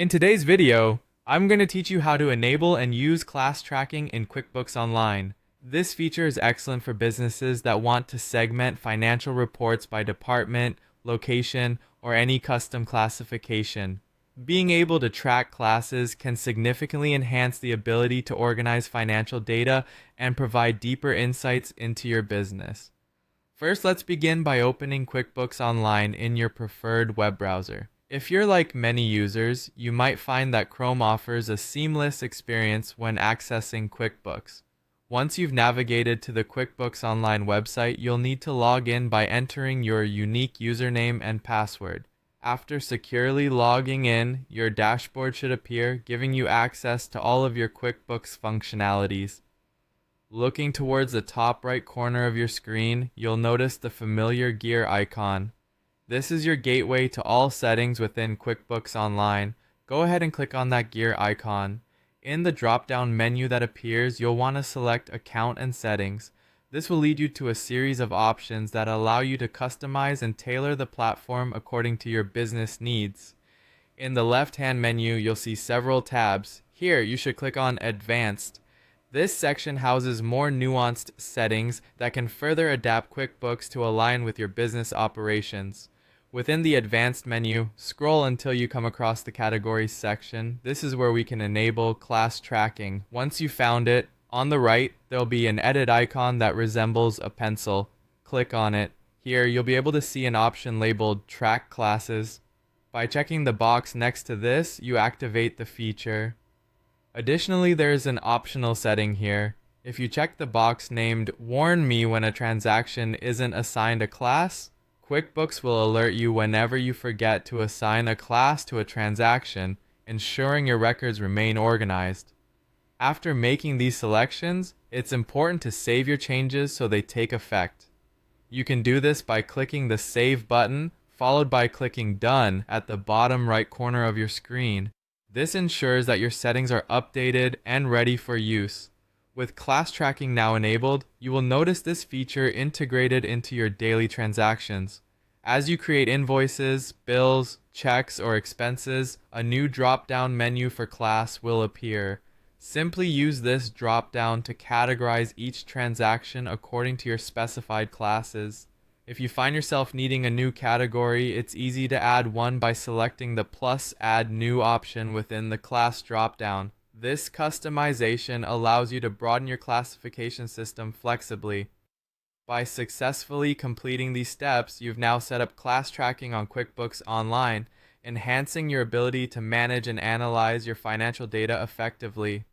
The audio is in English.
In today's video, I'm going to teach you how to enable and use class tracking in QuickBooks Online. This feature is excellent for businesses that want to segment financial reports by department, location, or any custom classification. Being able to track classes can significantly enhance the ability to organize financial data and provide deeper insights into your business. First, let's begin by opening QuickBooks Online in your preferred web browser. If you're like many users, you might find that Chrome offers a seamless experience when accessing QuickBooks. Once you've navigated to the QuickBooks Online website, you'll need to log in by entering your unique username and password. After securely logging in, your dashboard should appear, giving you access to all of your QuickBooks functionalities. Looking towards the top right corner of your screen, you'll notice the familiar gear icon. This is your gateway to all settings within QuickBooks Online. Go ahead and click on that gear icon. In the drop-down menu that appears, you'll want to select Account and Settings. This will lead you to a series of options that allow you to customize and tailor the platform according to your business needs. In the left-hand menu, you'll see several tabs. Here, you should click on Advanced. This section houses more nuanced settings that can further adapt QuickBooks to align with your business operations. Within the Advanced menu, scroll until you come across the Categories section. This is where we can enable class tracking. Once you've found it, on the right, there'll be an edit icon that resembles a pencil. Click on it. Here, you'll be able to see an option labeled Track Classes. By checking the box next to this, you activate the feature. Additionally, there's an optional setting here. If you check the box named Warn Me when a transaction isn't assigned a class, QuickBooks will alert you whenever you forget to assign a class to a transaction, ensuring your records remain organized. After making these selections, it's important to save your changes so they take effect. You can do this by clicking the Save button, followed by clicking Done at the bottom right corner of your screen. This ensures that your settings are updated and ready for use. With class tracking now enabled, you will notice this feature integrated into your daily transactions. As you create invoices, bills, checks, or expenses, a new drop-down menu for class will appear. Simply use this drop-down to categorize each transaction according to your specified classes. If you find yourself needing a new category, it's easy to add one by selecting the plus Add New option within the class drop-down. This customization allows you to broaden your classification system flexibly. By successfully completing these steps, you've now set up class tracking on QuickBooks Online, enhancing your ability to manage and analyze your financial data effectively.